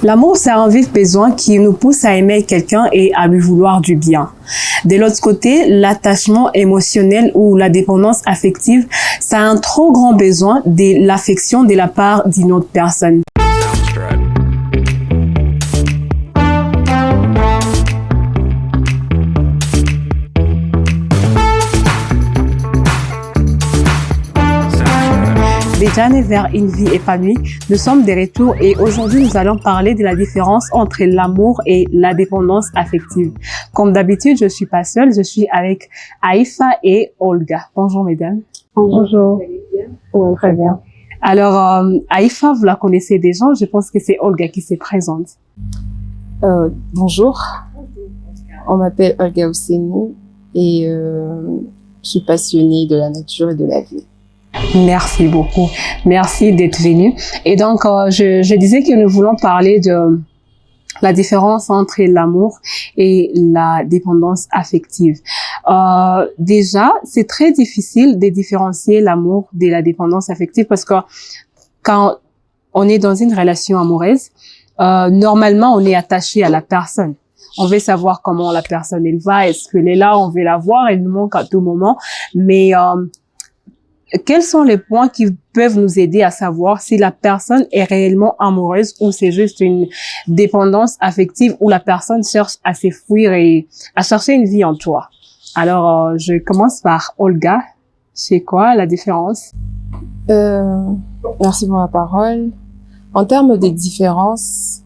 L'amour, c'est un vif besoin qui nous pousse à aimer quelqu'un et à lui vouloir du bien. De l'autre côté, l'attachement émotionnel ou la dépendance affective, c'est un trop grand besoin de l'affection de la part d'une autre personne. Déjà nés vers une vie épanouie, nous sommes de retour et aujourd'hui nous allons parler de la différence entre l'amour et la dépendance affective. Comme d'habitude, je suis pas seule, je suis avec Aïfa et Olga. Bonjour mesdames. Bonjour. Oui, très bien. Alors, Aïfa, vous la connaissez déjà, je pense que c'est Olga qui se présente. Bonjour. On m'appelle Olga Osseni et je suis passionnée de la nature et de la vie. Merci beaucoup. Merci d'être venu. Et donc, je disais que nous voulons parler de la différence entre l'amour et la dépendance affective. Déjà, c'est très difficile de différencier l'amour de la dépendance affective parce que quand on est dans une relation amoureuse, normalement, on est attaché à la personne. On veut savoir comment la personne elle va, est-ce qu'elle est là, on veut la voir, elle nous manque à tout moment. Mais quels sont les points qui peuvent nous aider à savoir si la personne est réellement amoureuse ou c'est juste une dépendance affective où la personne cherche à s'enfuir et à chercher une vie en toi? Alors, je commence par Olga. C'est quoi la différence? Merci pour la parole. En termes de différence,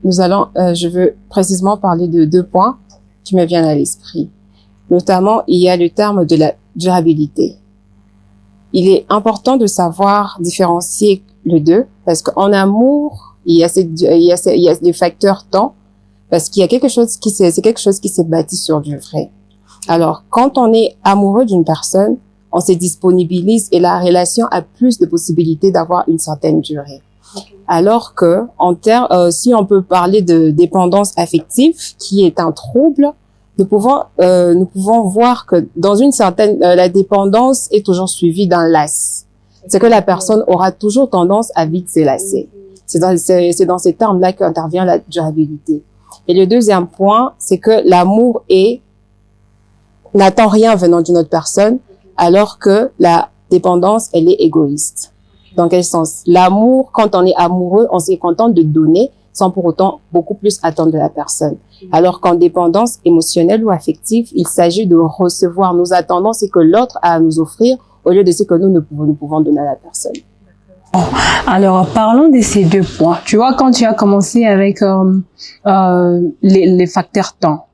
je veux précisément parler de 2 points qui me viennent à l'esprit. Notamment, il y a le terme de la durabilité. Il est important de savoir différencier les deux parce qu'en amour, il y a des facteurs temps parce qu'il y a c'est quelque chose qui s'est bâti sur du vrai. Alors, quand on est amoureux d'une personne, on se disponibilise et la relation a plus de possibilités d'avoir une certaine durée. Alors que, si on peut parler de dépendance affective, qui est un trouble, nous pouvons voir que dans une certaine, la dépendance est toujours suivie d'un lasse. C'est que la personne aura toujours tendance à vite s'élasser. C'est dans ces termes-là qu'intervient la durabilité. Et le deuxième point, c'est que l'amour n'attend rien venant d'une autre personne, alors que la dépendance, elle est égoïste. Dans quel sens? L'amour, quand on est amoureux, on s'est content de donner, sans pour autant beaucoup plus attendre de la personne. Alors qu'en dépendance émotionnelle ou affective, il s'agit de recevoir. Nous attendons ce que l'autre a à nous offrir au lieu de ce que nous pouvons donner à la personne. Alors, parlons de ces 2 points. Tu vois, quand tu as commencé avec les facteurs temps,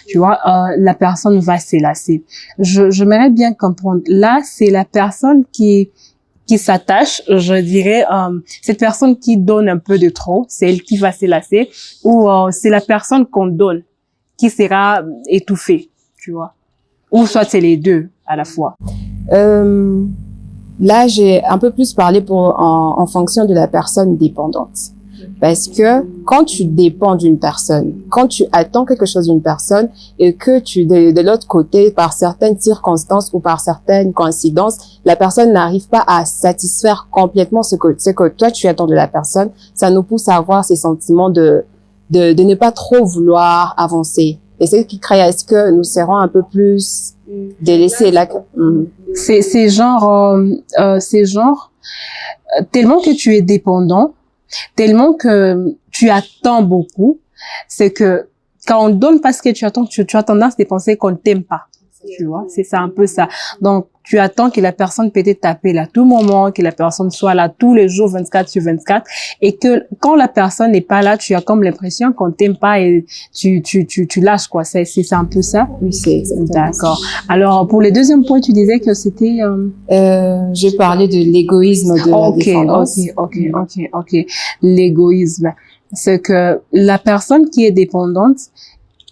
tu vois, la personne va s'élasser. J'aimerais bien comprendre. Là, c'est la personne qui s'attache, je dirais, cette personne qui donne un peu de trop, c'est elle qui va s'élasser, ou c'est la personne qu'on donne qui sera étouffée, tu vois, ou soit c'est les deux à la fois. Là, j'ai un peu plus parlé en fonction de la personne dépendante. Parce que quand tu dépends d'une personne, quand tu attends quelque chose d'une personne et que de l'autre côté, par certaines circonstances ou par certaines coïncidences, la personne n'arrive pas à satisfaire complètement ce que toi tu attends de la personne, ça nous pousse à avoir ces sentiments de ne pas trop vouloir avancer. Et c'est ce qui crée à ce que nous serons un peu plus délaissés là. C'est genre tellement que tu es dépendant, tellement que tu attends beaucoup, c'est que quand on donne parce que tu attends, tu as tendance à penser qu'on ne t'aime pas. Tu vois, c'est ça un peu ça. Donc, tu attends que la personne peut t'appeler à tout moment, que la personne soit là tous les jours 24/24 et que quand la personne n'est pas là, tu as comme l'impression qu'on t'aime pas et tu lâches quoi. C'est un peu ça. Oui, c'est exactement. D'accord. Alors, pour le deuxième point, tu disais que c'était j'ai parlé de l'égoïsme de la dépendance. OK. L'égoïsme. C'est que la personne qui est dépendante,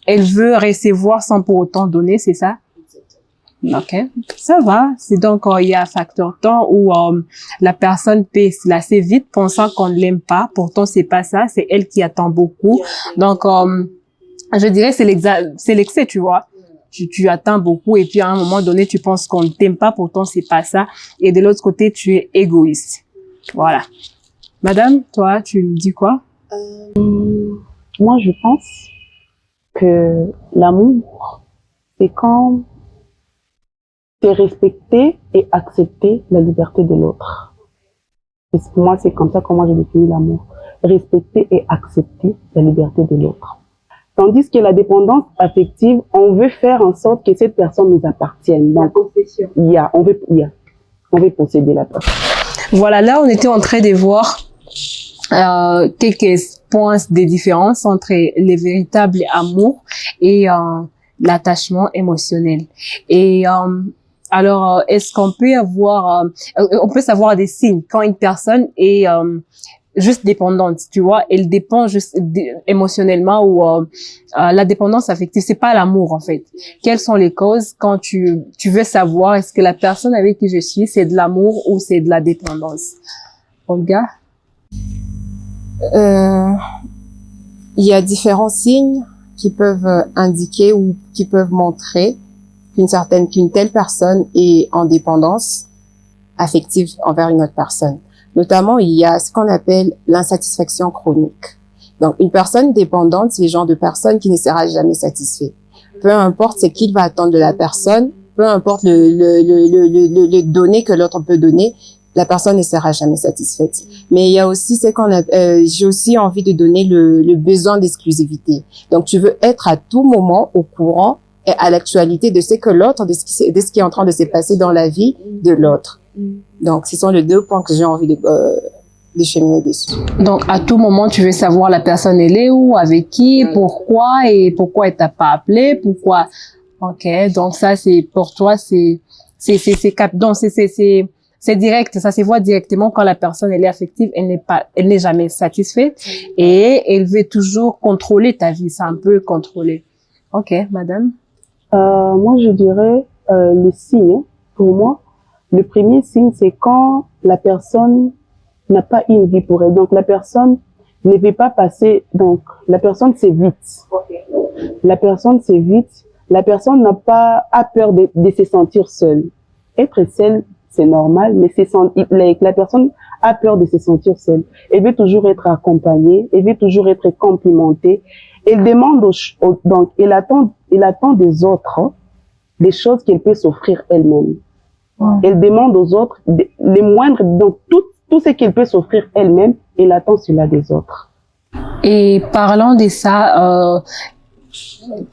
elle veut recevoir sans pour autant donner, c'est ça? OK, ça va. C'est donc il y a un facteur temps où la personne peut se lasser vite pensant qu'on ne l'aime pas. Pourtant, c'est pas ça. C'est elle qui attend beaucoup. Donc, je dirais c'est l'excès, tu vois. Tu attends beaucoup et puis à un moment donné, tu penses qu'on ne t'aime pas. Pourtant, c'est pas ça. Et de l'autre côté, tu es égoïste. Voilà. Madame, toi, tu dis quoi? Moi, je pense que l'amour, c'est quand c'est respecter et accepter la liberté de l'autre. Et pour moi, c'est comme ça que moi je définis l'amour. Respecter et accepter la liberté de l'autre. Tandis que la dépendance affective, on veut faire en sorte que cette personne nous appartienne. Donc, on veut posséder la personne. Voilà, là, on était en train de voir quelques points des différences entre les véritables amours et l'attachement émotionnel. Et alors, est-ce qu'on peut avoir, on peut savoir des signes quand une personne est juste dépendante, tu vois, elle dépend juste émotionnellement ou la dépendance affective, c'est pas l'amour en fait. Quelles sont les causes quand tu veux savoir est-ce que la personne avec qui je suis c'est de l'amour ou c'est de la dépendance? Olga? Il y a différents signes qui peuvent indiquer ou qui peuvent montrer qu'une telle personne est en dépendance affective envers une autre personne. Notamment, il y a ce qu'on appelle l'insatisfaction chronique. Donc, une personne dépendante, c'est le genre de personne qui ne sera jamais satisfait. Peu importe ce qu'il va attendre de la personne, peu importe le donné que l'autre peut donner, la personne ne sera jamais satisfaite. Mais il y a aussi ce qu'on a, j'ai aussi envie de donner le besoin d'exclusivité. Donc, tu veux être à tout moment au courant et à l'actualité de ce que l'autre, de ce qui est en train de se passer dans la vie de l'autre. Donc, ce sont les deux points que j'ai envie de cheminer dessus. Donc, à tout moment, tu veux savoir la personne elle est où, avec qui, pourquoi et pourquoi elle t'a pas appelé, pourquoi. Ok, donc ça c'est pour toi c'est direct, ça se voit directement quand la personne elle est affective, elle n'est jamais satisfaite et elle veut toujours contrôler ta vie, c'est un peu contrôler. Ok, madame. Moi, je dirais les signes. Pour moi, le premier signe, c'est quand la personne n'a pas une vie pour elle. Donc, la personne ne veut pas passer. Donc, la personne s'évite. La personne s'évite. La personne n'a pas peur de se sentir seule. Être seule, c'est normal, mais la personne a peur de se sentir seule. Elle veut toujours être accompagnée. Elle veut toujours être complimentée. Elle demande donc, elle attend des autres des choses qu'elle peut s'offrir elle-même. Elle demande aux autres les moindres, donc tout ce qu'elle peut s'offrir elle-même, elle attend cela des autres. Et parlant de ça,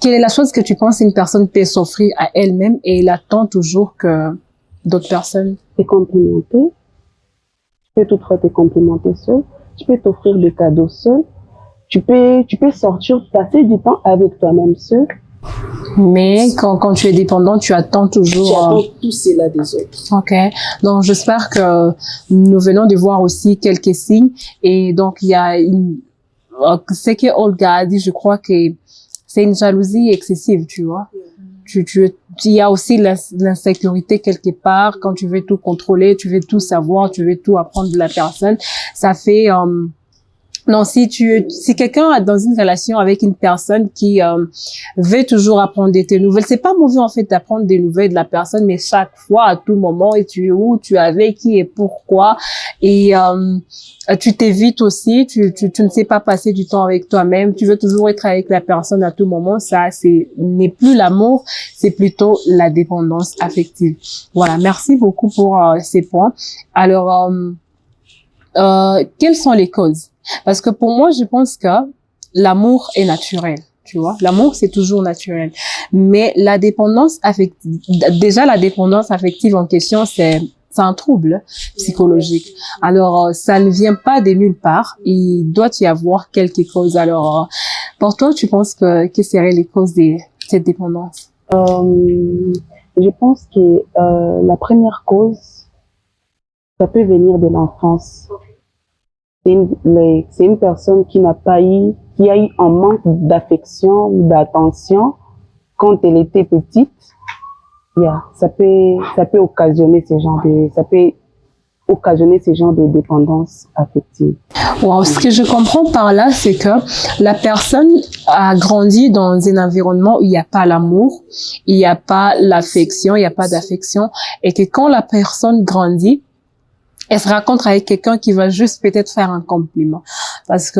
quelle est la chose que tu penses qu'une personne peut s'offrir à elle-même et elle attend toujours que d'autres personnes? Te complimenter. Tu peux toutefois te complimenter seul. Tu peux t'offrir des cadeaux seul. Tu peux sortir, passer du temps avec toi-même seul. Mais quand tu es dépendant, tu attends toujours... Tu attends tout cela des autres. Ok. Donc, j'espère que nous venons de voir aussi quelques signes. Et donc, il y a ce que Olga a dit, je crois que c'est une jalousie excessive, tu vois. Il y a aussi l'insécurité quelque part. Quand tu veux tout contrôler, tu veux tout savoir, tu veux tout apprendre de la personne. Ça fait... Non, si quelqu'un est dans une relation avec une personne qui veut toujours apprendre de tes nouvelles, c'est pas mauvais en fait d'apprendre des nouvelles de la personne, mais chaque fois, à tout moment, et tu es où, tu es avec qui et pourquoi, et tu t'évites aussi, tu ne sais pas passer du temps avec toi-même, tu veux toujours être avec la personne à tout moment, ça n'est plus l'amour, c'est plutôt la dépendance affective. Voilà, merci beaucoup pour ces points. Alors, quelles sont les causes? Parce que pour moi, je pense que l'amour est naturel, tu vois. L'amour, c'est toujours naturel. Mais la dépendance affective, déjà la dépendance affective en question, c'est un trouble psychologique. Alors, ça ne vient pas de nulle part. Il doit y avoir quelques causes. Alors, pour toi, tu penses que seraient les causes de cette dépendance? Je pense que la première cause, ça peut venir de l'enfance. C'est une personne qui a eu un manque d'affection ou d'attention quand elle était petite. Ça peut occasionner ce genre de dépendance affective. Wow, ce que je comprends par là, c'est que la personne a grandi dans un environnement où il n'y a pas l'amour, il n'y a pas l'affection, il n'y a pas d'affection, et que quand la personne grandit, elle se rencontre avec quelqu'un qui va juste peut-être faire un compliment. Parce que,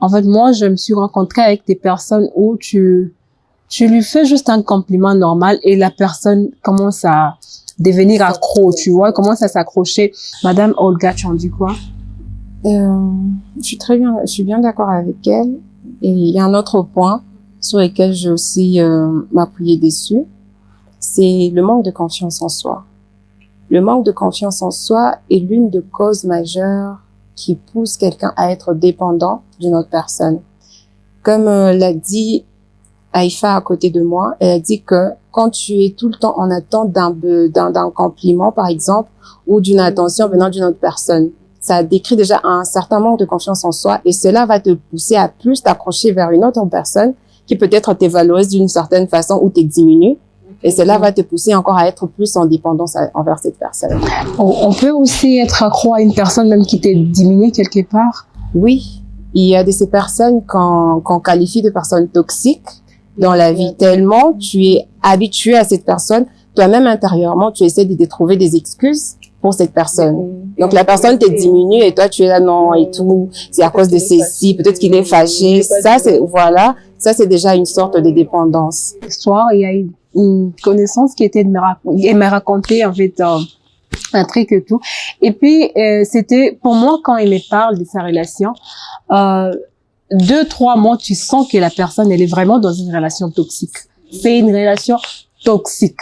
en fait, moi, je me suis rencontrée avec des personnes où tu lui fais juste un compliment normal et la personne commence à devenir accro, tu vois, commence à s'accrocher. Madame Olga, tu en dis quoi? Je suis bien d'accord avec elle. Et il y a un autre point sur lequel j'ai aussi m'appuyer dessus, c'est le manque de confiance en soi. Le manque de confiance en soi est l'une des causes majeures qui pousse quelqu'un à être dépendant d'une autre personne. Comme l'a dit Aïfa à côté de moi, elle a dit que quand tu es tout le temps en attente d'un compliment, par exemple, ou d'une attention venant d'une autre personne, ça décrit déjà un certain manque de confiance en soi et cela va te pousser à plus t'accrocher vers une autre personne qui peut-être te valorise d'une certaine façon ou te diminue. Et cela va te pousser encore à être plus en dépendance envers cette personne. On peut aussi être accro à une personne même qui t'est diminuée quelque part. Oui, il y a de ces personnes qu'on qualifie de personnes toxiques dans la vie. Tellement tu es habitué à cette personne, toi-même intérieurement, tu essaies de trouver des excuses pour cette personne. Donc la personne te diminue et toi tu es là non et tout, c'est à cause de ceci, peut-être qu'il est fâché. Ça c'est déjà une sorte de dépendance. L'histoire, il y a une connaissance qui était de me raconter en fait un truc et tout. Et puis c'était pour moi quand il me parle de sa relation, 2-3 mois tu sens que la personne elle est vraiment dans une relation toxique. C'est une relation toxique.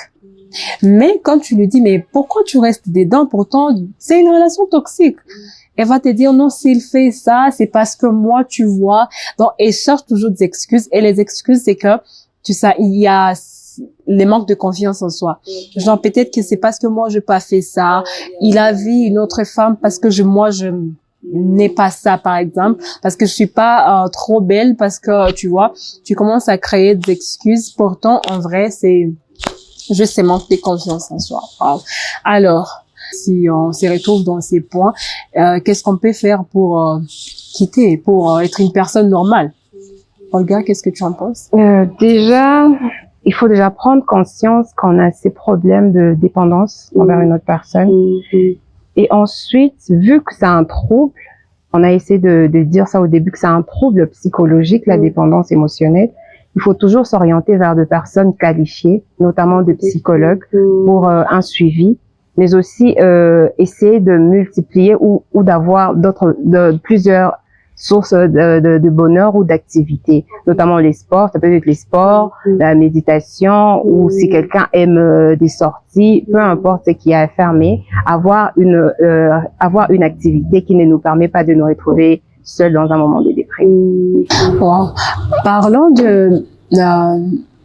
Mais quand tu lui dis mais pourquoi tu restes dedans, pourtant c'est une relation toxique. Elle va te dire non, s'il fait ça, c'est parce que moi tu vois. Donc elle cherche toujours des excuses et les excuses c'est que tu sais il y a les manques de confiance en soi. Genre peut-être que c'est parce que moi je pas fait ça, il a vu une autre femme parce que moi je n'ai pas ça par exemple, parce que je suis pas trop belle, parce que tu vois, tu commences à créer des excuses. Pourtant en vrai c'est juste ce manque de confiance en soi. Wow. Alors, si on se retrouve dans ces points, qu'est-ce qu'on peut faire pour quitter, pour être une personne normale? Olga, qu'est-ce que tu en penses? Déjà, il faut déjà prendre conscience qu'on a ces problèmes de dépendance envers une autre personne. Et ensuite, vu que c'est un trouble, on a essayé de dire ça au début, que c'est un trouble psychologique, la dépendance émotionnelle, il faut toujours s'orienter vers des personnes qualifiées, notamment des psychologues, pour un suivi, mais aussi essayer de multiplier ou d'avoir plusieurs sources de bonheur ou d'activité, notamment les sports. Ça peut être les sports, la méditation, ou si quelqu'un aime des sorties, peu importe ce qu'il y a à faire, mais avoir une activité qui ne nous permet pas de nous retrouver seuls dans un moment de dépression. Wow. Parlons de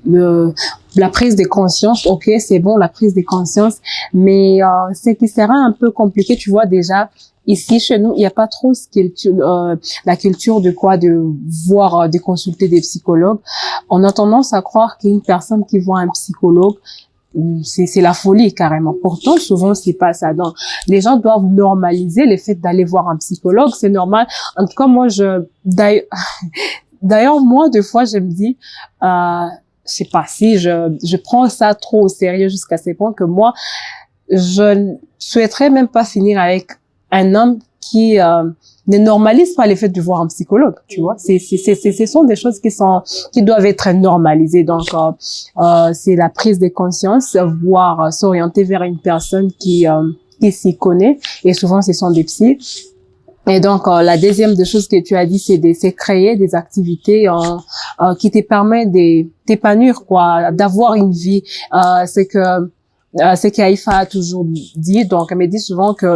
la prise de conscience. Ok, c'est bon, la prise de conscience, mais ce qui sera un peu compliqué, tu vois, déjà ici chez nous il n'y a pas trop la culture de voir de consulter des psychologues. On a tendance à croire qu'une personne qui voit un psychologue, c'est la folie carrément. Pourtant souvent c'est pas ça. Donc les gens doivent normaliser le fait d'aller voir un psychologue, c'est normal. En tout cas moi d'ailleurs moi des fois je me dis je sais pas si je prends ça trop au sérieux jusqu'à ce point que moi je ne souhaiterais même pas finir avec un homme qui ne normalise pas le fait de voir un psychologue, tu vois. Ce sont des choses qui doivent être normalisées. Donc c'est la prise de conscience, voire s'orienter vers une personne qui s'y connaît, et souvent ce sont des psys. Et donc la deuxième des choses que tu as dit, c'est créer des activités qui te permettent de t'épanouir, quoi, d'avoir une vie. C'est qu'Aïfa a toujours dit. Donc elle me dit souvent que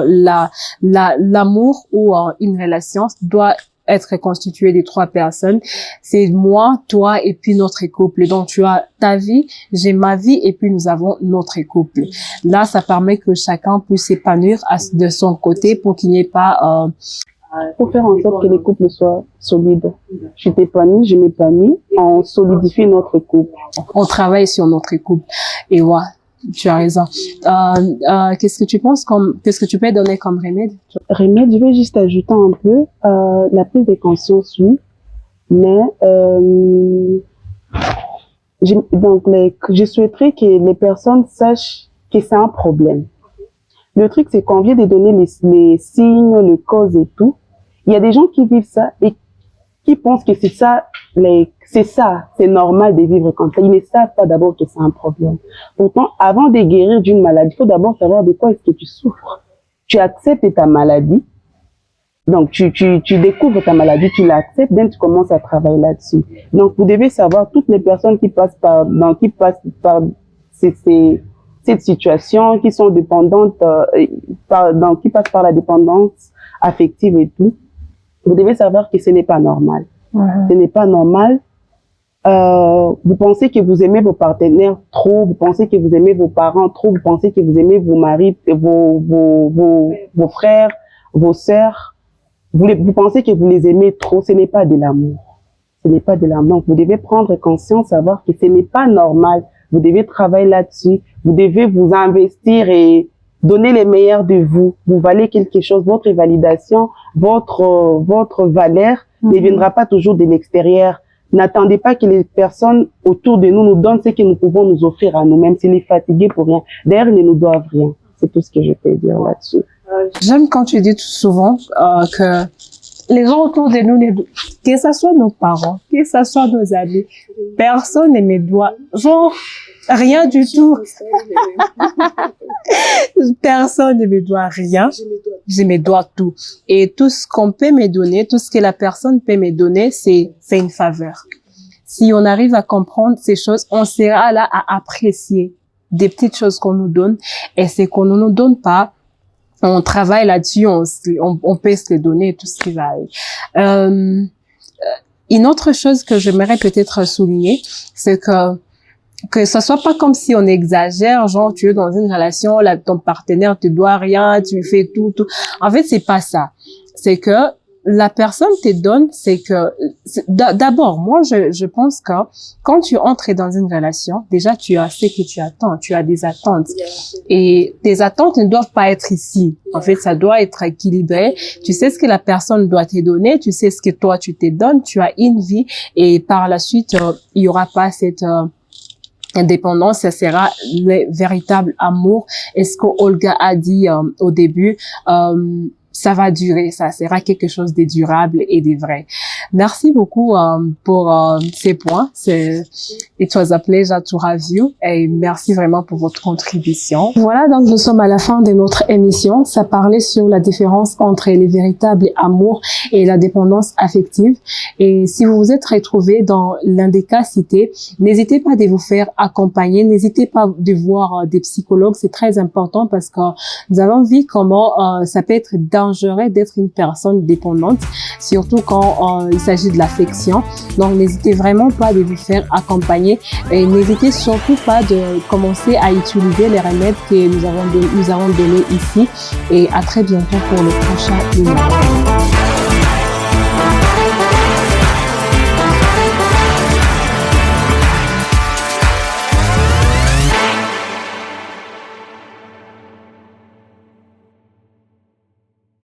l'amour ou une relation doit être constitué de 3 personnes. C'est moi, toi et puis notre couple. Donc tu as ta vie, j'ai ma vie et puis nous avons notre couple. Là, ça permet que chacun puisse s'épanouir de son côté pour qu'il n'y ait pas... Pour faire en sorte que les couples soient solides. Je t'épanouis, je m'épanouis, on solidifie notre couple. On travaille sur notre couple. Et ouais, tu as raison. Qu'est-ce que tu penses qu'est-ce que tu peux donner comme remède? Remède, je vais juste ajouter un peu la prise de conscience, oui, mais je souhaiterais que les personnes sachent que c'est un problème. le truc, c'est qu'on vient de donner les signes, les causes et tout. Il y a des gens qui vivent ça et qui pensent que c'est ça, c'est normal de vivre comme ça. Ils ne savent pas d'abord que c'est un problème. Pourtant, avant de guérir d'une maladie, il faut d'abord savoir de quoi est-ce que tu souffres. Tu acceptes ta maladie. Donc, tu découvres ta maladie, tu l'acceptes, then tu commences à travailler là-dessus. Donc, vous devez savoir, toutes les personnes qui passent par cette situation, qui sont dépendantes, qui passent par la dépendance affective et tout, vous devez savoir que ce n'est pas normal. Ce n'est pas normal. Vous pensez que vous aimez vos partenaires trop, vous pensez que vous aimez vos parents trop, vous pensez que vous aimez vos maris, vos frères, vos sœurs. Vous pensez que vous les aimez trop, ce n'est pas de l'amour. Ce n'est pas de l'amour. Donc, vous devez prendre conscience, savoir que ce n'est pas normal. Vous devez travailler là-dessus. Vous devez vous investir et donner les meilleurs de vous. Vous valez quelque chose. Votre validation, votre valeur ne viendra pas toujours de l'extérieur. N'attendez pas que les personnes autour de nous donnent ce que nous pouvons nous offrir à nous-mêmes. S'ils sont fatigués pour rien. D'ailleurs, ils ne nous doivent rien. C'est tout ce que je peux dire là-dessus. J'aime quand tu dis tout souvent que les gens autour de nous, que ce soit nos parents, que ce soit nos amis, personne ne me doit, genre, rien du tout. Personne ne me doit rien. Je me dois tout. Et tout ce qu'on peut me donner, tout ce que la personne peut me donner, c'est une faveur. Si on arrive à comprendre ces choses, on sera là à apprécier des petites choses qu'on nous donne. Et ce qu'on ne nous donne pas, on travaille là-dessus, on peut se les donner, tout ce qui va aller. Une autre chose que j'aimerais peut-être souligner, c'est que ça soit pas comme si on exagère, genre tu es dans une relation, là, ton partenaire te doit rien, tu fais tout. En fait, c'est pas ça. C'est que la personne te donne, c'est que d'abord, moi je pense que quand tu entres dans une relation, déjà tu as ce que tu attends, tu as des attentes et tes attentes ne doivent pas être ici. En fait, ça doit être équilibré. Tu sais ce que la personne doit te donner, tu sais ce que toi tu te donnes, tu as une vie et par la suite il y aura pas cette indépendance, ça sera le véritable amour. Et ce que Olga a dit au début, ça va durer, ça sera quelque chose de durable et de vrai. Merci beaucoup pour ces points. It was a pleasure to have you et merci vraiment pour votre contribution. Voilà, donc nous sommes à la fin de notre émission. Ça parlait sur la différence entre les véritables amours et la dépendance affective. Et si vous vous êtes retrouvé dans l'un des cas cités, n'hésitez pas de vous faire accompagner, n'hésitez pas de voir des psychologues, c'est très important parce que nous avons vu comment ça peut être dangereux d'être une personne dépendante, surtout quand il s'agit de l'affection. Donc, n'hésitez vraiment pas de vous faire accompagner et n'hésitez surtout pas de commencer à utiliser les remèdes que nous avons donnés ici. Et à très bientôt pour le prochain numéro.